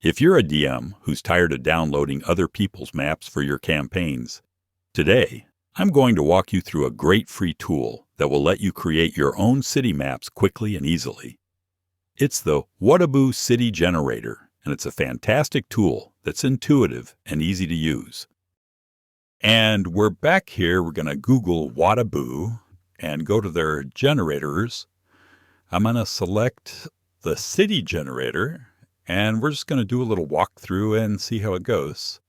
If you're a DM who's tired of downloading other people's maps for your campaigns, today I'm going to walk you through a great free tool that will let you create your own city maps quickly and easily. It's the Whataboo City Generator, and it's a fantastic tool that's intuitive and easy to use. And we're back here. We're going to Google Whataboo and go to their generators. I'm going to select the city generator, and we're just going to do a little walkthrough and see how it goes.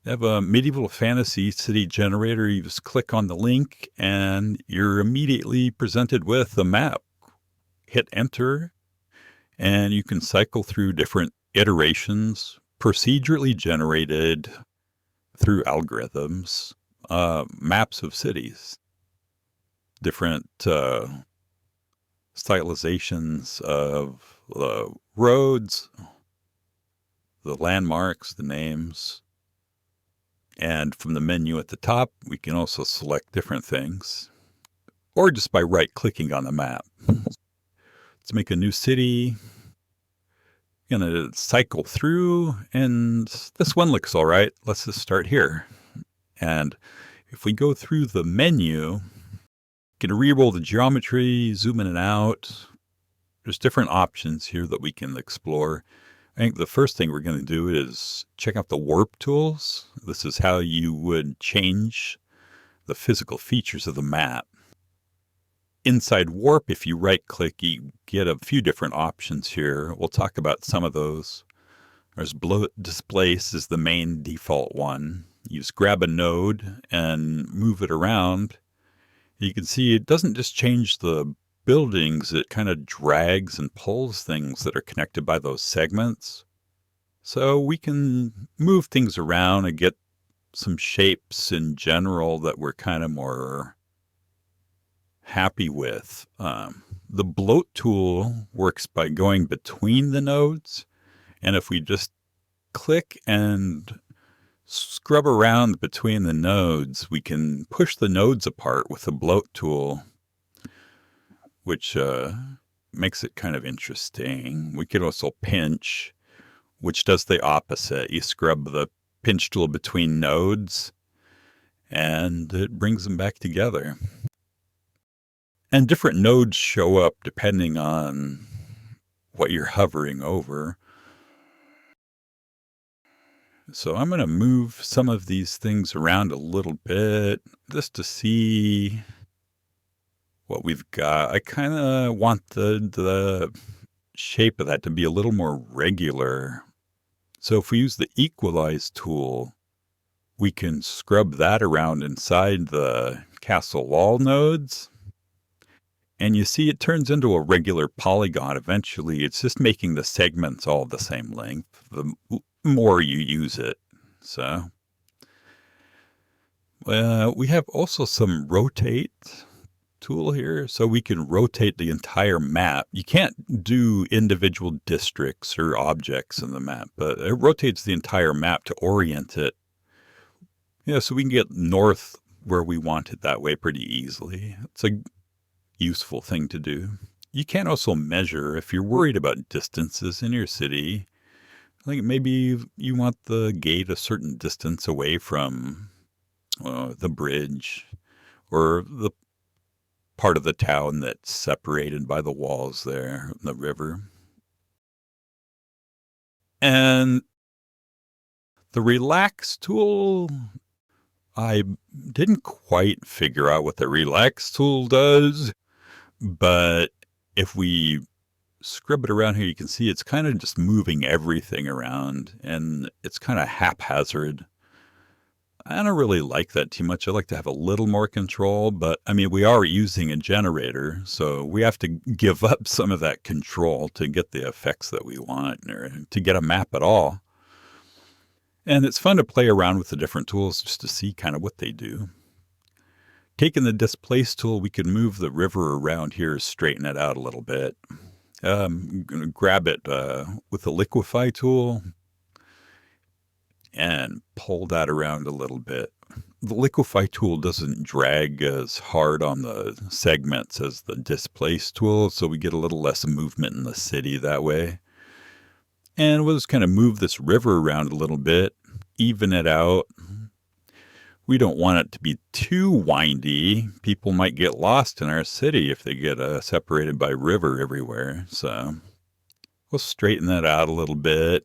They have a medieval fantasy city generator. You just click on the link, and you're immediately presented with a map. Hit enter, and you can cycle through different iterations, procedurally generated through algorithms, maps of cities, different stylizations of the roads, the landmarks, the names. And from the menu at the top, we can also select different things, or just by right-clicking on the map. Let's make a new city. Going to cycle through, and this one looks all right. Let's just start here. And if we go through the menu, you can re-roll the geometry, zoom in and out. There's different options here that we can explore. I think the first thing we're going to do is check out the warp tools. This is how you would change the physical features of the map. Inside warp, if you right-click, you get a few different options here. We'll talk about some of those. There's displace is the main default one. You just grab a node and move it around. You can see it doesn't just change the buildings, it kind of drags and pulls things that are connected by those segments. So we can move things around and get some shapes in general that we're kind of more happy with. The bloat tool works by going between the nodes, and if we just click and scrub around between the nodes, we can push the nodes apart with the bloat tool, which makes it kind of interesting. We could also pinch, which does the opposite. You scrub the pinch tool between nodes, and it brings them back together. And different nodes show up depending on what you're hovering over. So I'm going to move some of these things around a little bit just to see what we've got. I kind of want the shape of that to be a little more regular. So if we use the equalize tool, we can scrub that around inside the castle wall nodes. And you see it turns into a regular polygon eventually. It's just making the segments all the same length the more you use it. So we have also some rotate tool here, so we can rotate the entire map. You can't do individual districts or objects in the map, but it rotates the entire map to orient it. Yeah, so we can get north where we want it that way pretty easily. It's a useful thing to do. You can also measure if you're worried about distances in your city. Like maybe you want the gate a certain distance away from the bridge or the part of the town that's separated by the walls there, the river. And the relax tool, I didn't quite figure out what the relax tool does, but if we scrub it around here, you can see it's kind of just moving everything around, and it's kind of haphazard. I don't really like that too much. I like to have a little more control, but I mean, we are using a generator, so we have to give up some of that control to get the effects that we want or to get a map at all. And it's fun to play around with the different tools just to see kind of what they do. Taking the displace tool, we can move the river around here, straighten it out a little bit. I'm going to grab it with the liquefy tool and pull that around a little bit. The liquefy tool doesn't drag as hard on the segments as the displace tool, so we get a little less movement in the city that way. And we'll just kind of move this river around a little bit, even it out. We don't want it to be too windy. People might get lost in our city if they get separated by river everywhere. So we'll straighten that out a little bit.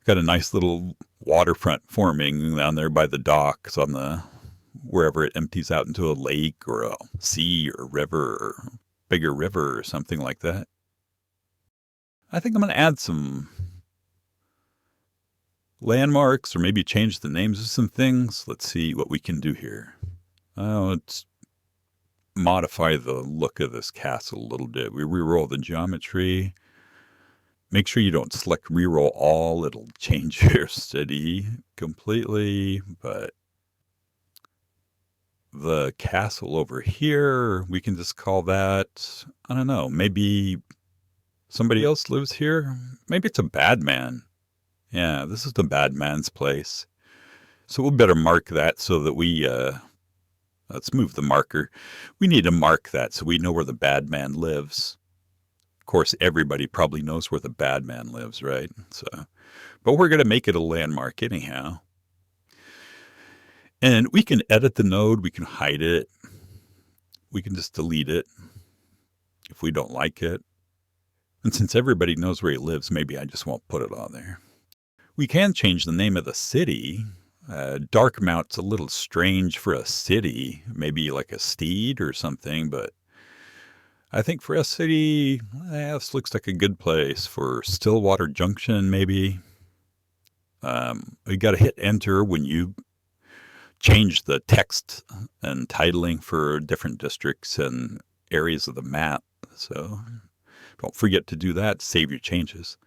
Got a nice little waterfront forming down there by the docks on the wherever it empties out into a lake or a sea or a river or bigger river or something like that. I think I'm going to add some landmarks or maybe change the names of some things. Let's see what we can do here. Let's modify the look of this castle a little bit. We reroll the geometry. Make sure you don't select reroll all. It'll change your city completely. But the castle over here, we can just call that, I don't know, maybe somebody else lives here. Maybe it's a bad man. Yeah, this is the bad man's place. So we'll better mark that so that we, let's move the marker. We need to mark that so we know where the bad man lives. Of course, everybody probably knows where the bad man lives, right? So, but we're going to make it a landmark anyhow. And we can edit the node. We can hide it. We can just delete it if we don't like it. And since everybody knows where he lives, maybe I just won't put it on there. We can change the name of the city. Darkmount's a little strange for a city, maybe like a steed or something, but I think for a city, this looks like a good place. For Stillwater Junction, maybe. You got to hit enter when you change the text and titling for different districts and areas of the map. So don't forget to do that. Save your changes.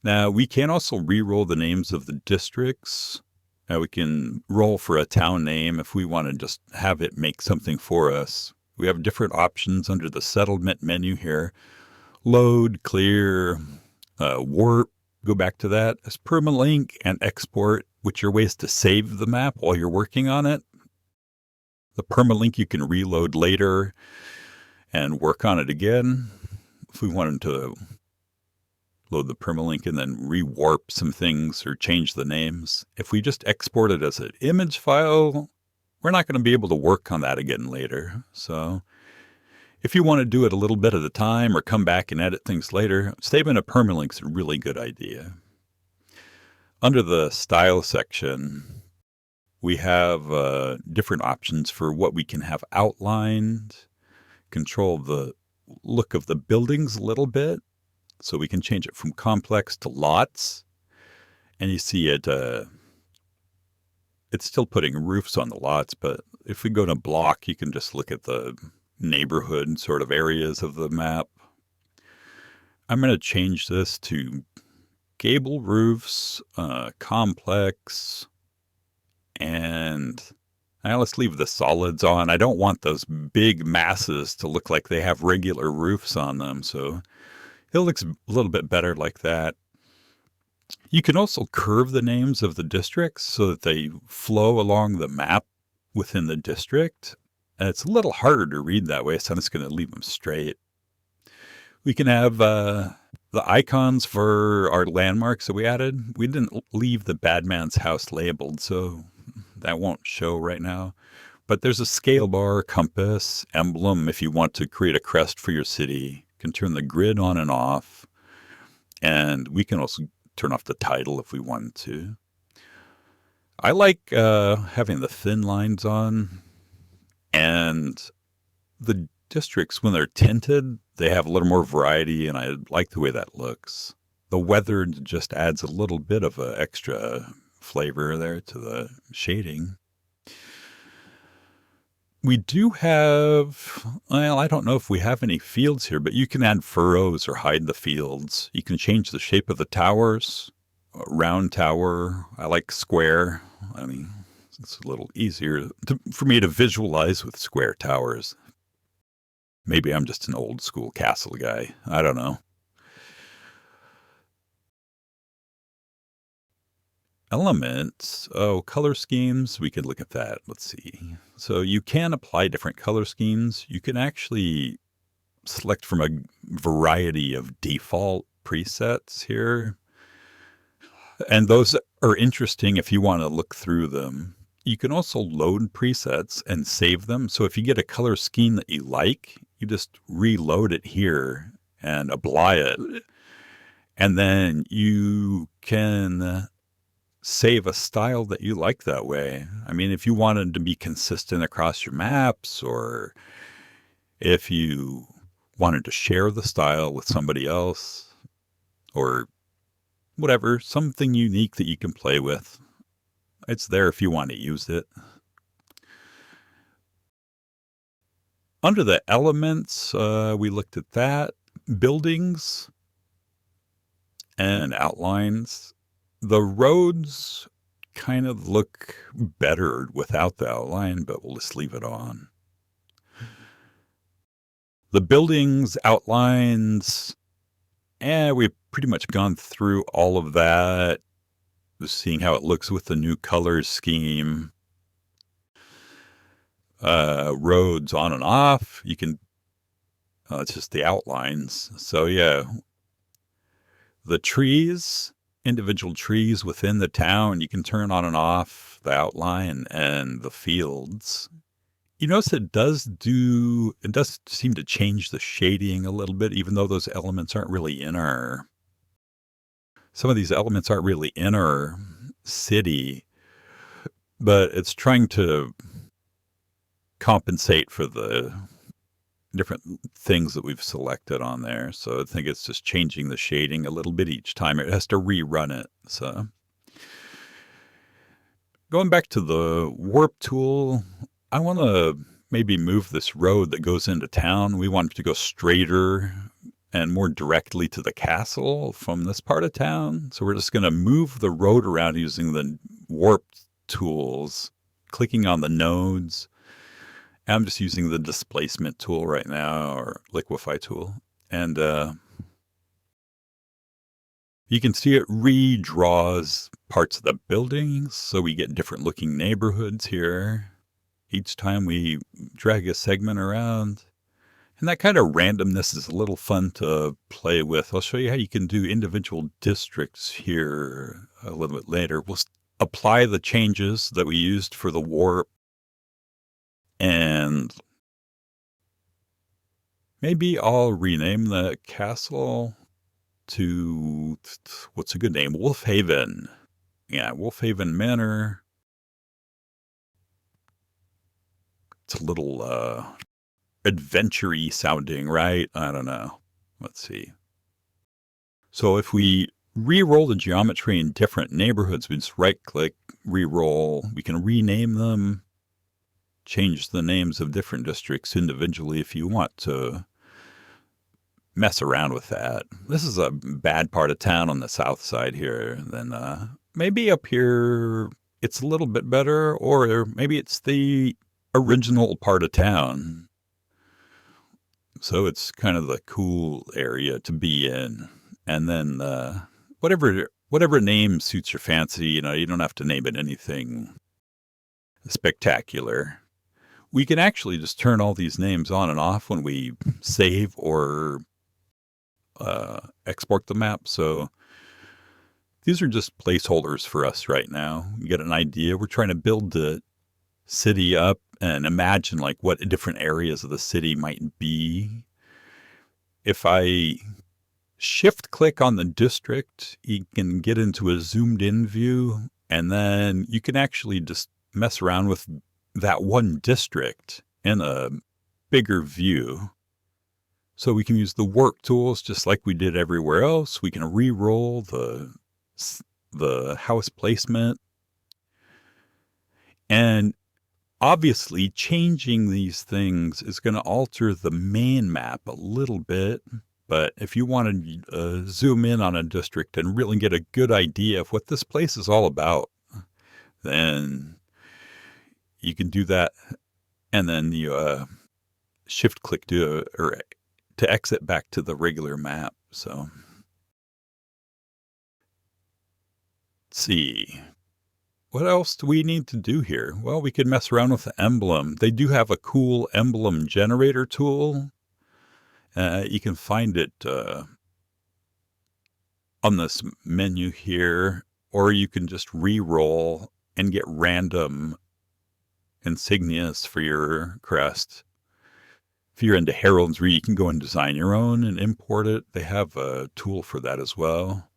Now, we can also re-roll the names of the districts. Now, we can roll for a town name if we want to just have it make something for us. We have different options under the settlement menu here. Load, clear, warp, go back to that as permalink, and export, which are ways to save the map while you're working on it. The permalink you can reload later and work on it again. If we wanted to load the permalink and then rewarp some things or change the names. If we just export it as an image file, we're not going to be able to work on that again later. So if you want to do it a little bit at a time or come back and edit things later, saving a permalink is a really good idea. Under the style section, we have different options for what we can have outlined, control the look of the buildings a little bit. So we can change it from complex to lots. And you see it, it's still putting roofs on the lots, but if we go to block, you can just look at the neighborhood sort of areas of the map. I'm going to change this to gable roofs, complex, and let's leave the solids on. I don't want those big masses to look like they have regular roofs on them, so it looks a little bit better like that. You can also curve the names of the districts so that they flow along the map within the district. And it's a little harder to read that way, so I'm just going to leave them straight. We can have the icons for our landmarks that we added. We didn't leave the bad man's house labeled, so that won't show right now. But there's a scale bar, compass, emblem if you want to create a crest for your city. Can turn the grid on and off, and we can also turn off the title if we wanted to. I like having the thin lines on, and the districts, when they're tinted, they have a little more variety, and I like the way that looks. The weathered just adds a little bit of an extra flavor there to the shading. We do have, I don't know if we have any fields here, but you can add furrows or hide the fields. You can change the shape of the towers. A round tower, I like square. I mean, it's a little easier for me to visualize with square towers. Maybe I'm just an old school castle guy. I don't know. Elements, color schemes, we could look at that. Let's see. So you can apply different color schemes. You can actually select from a variety of default presets here. And those are interesting if you want to look through them. You can also load presets and save them. So if you get a color scheme that you like, you just reload it here and apply it. And then you can save a style that you like that way. I mean, if you wanted to be consistent across your maps, or if you wanted to share the style with somebody else, or whatever, something unique that you can play with, it's there if you want to use it. Under the elements, we looked at that. Buildings and outlines. The roads kind of look better without the outline, but we'll just leave it on. The buildings, outlines, we've pretty much gone through all of that, seeing how it looks with the new color scheme. Roads on and off, you can, it's just the outlines. So yeah, the trees, individual trees within the town, you can turn on and off the outline, and the fields. You notice it does seem to change the shading a little bit, even though those elements aren't really in some of these elements aren't really in our city, but it's trying to compensate for the different things that we've selected on there. So I think it's just changing the shading a little bit each time. It has to rerun it. So going back to the warp tool, I want to maybe move this road that goes into town. We want it to go straighter and more directly to the castle from this part of town. So we're just going to move the road around using the warp tools, clicking on the nodes. I'm just using the displacement tool right now, or liquefy tool. And you can see it redraws parts of the buildings, so we get different looking neighborhoods here each time we drag a segment around. And that kind of randomness is a little fun to play with. I'll show you how you can do individual districts here a little bit later. We'll apply the changes that we used for the warp, and maybe I'll rename the castle to, what's a good name? Wolfhaven. Yeah, Wolfhaven Manor. It's a little adventure-y sounding, right? I don't know. Let's see. So if we re-roll the geometry in different neighborhoods, we just right-click, re-roll. We can rename them, change the names of different districts individually if you want to mess around with that. This is a bad part of town on the south side here. Then maybe up here it's a little bit better, or maybe it's the original part of town. So it's kind of the cool area to be in. And then whatever name suits your fancy, you don't have to name it anything spectacular. We can actually just turn all these names on and off when we save or export the map. So these are just placeholders for us right now. You get an idea. We're trying to build the city up and imagine like what different areas of the city might be. If I shift click on the district, you can get into a zoomed in view, and then you can actually just mess around with that one district in a bigger view. So we can use the work tools just like we did everywhere else. We can re-roll the house placement. And obviously, changing these things is going to alter the main map a little bit. But if you want to zoom in on a district and really get a good idea of what this place is all about, then you can do that. And then you shift click to exit back to the regular map. So let's see. What else do we need to do here? Well, we could mess around with the emblem. They do have a cool emblem generator tool. You can find it on this menu here. or you can just re-roll and get random insignias for your crest. If you're into heraldry, you can go and design your own and import it. They have a tool for that as well.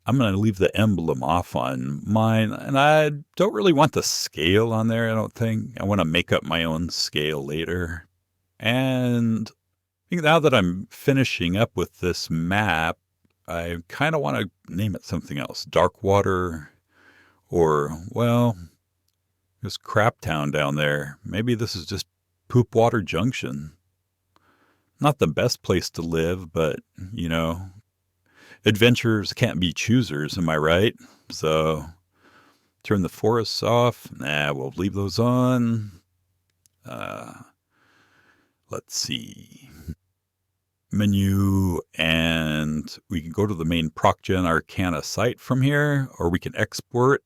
I'm going to leave the emblem off on mine, and I don't really want the scale on there, I don't think. I want to make up my own scale later. And I think now that I'm finishing up with this map, I kind of want to name it something else. Darkwater, or, well, there's Crap Town down there. Maybe this is just Poopwater Junction. Not the best place to live, but, you know, adventurers can't be choosers, am I right? So, turn the forests off. Nah, we'll leave those on. Let's see. Menu, and we can go to the main procgen arcana site from here, or we can export.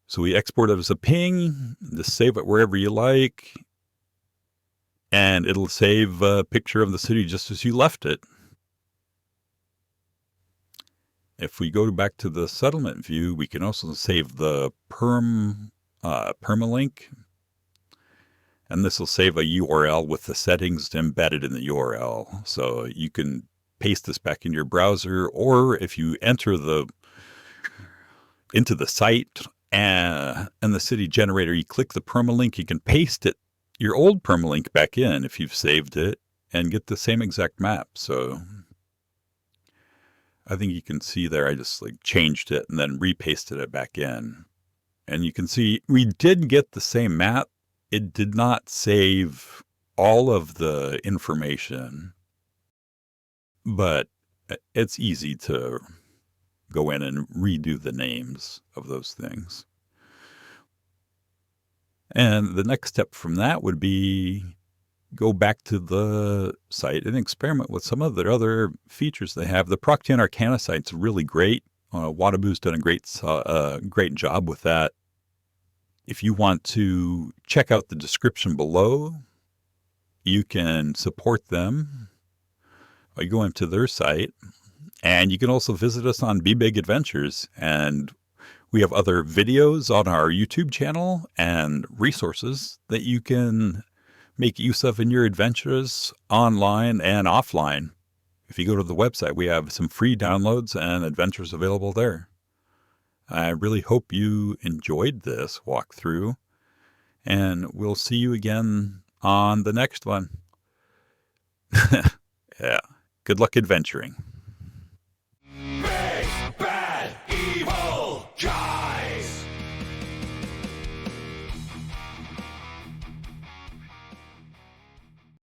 So we export it as a ping, just save it wherever you like, and it'll save a picture of the city just as you left it. If we go back to the settlement view, we can also save the permalink, and this will save a URL with the settings embedded in the URL. So you can paste this back in your browser, or if you enter into the site and the city generator, you click the permalink, you can paste it, your old permalink, back in if you've saved it, and get the same exact map. So I think you can see there, I just changed it and then repasted it back in. And you can see we did get the same map. It did not save all of the information, but it's easy to go in and redo the names of those things. And the next step from that would be go back to the site and experiment with some of the other features they have. The procgen arcana site's really great. Wataboo's done a great job with that. If you want to check out the description below, you can support them by going to their site. And you can also visit us on Be Big Adventures. And we have other videos on our YouTube channel and resources that you can make use of in your adventures online and offline. If you go to the website, we have some free downloads and adventures available there. I really hope you enjoyed this walkthrough, and we'll see you again on the next one. Yeah. Good luck adventuring.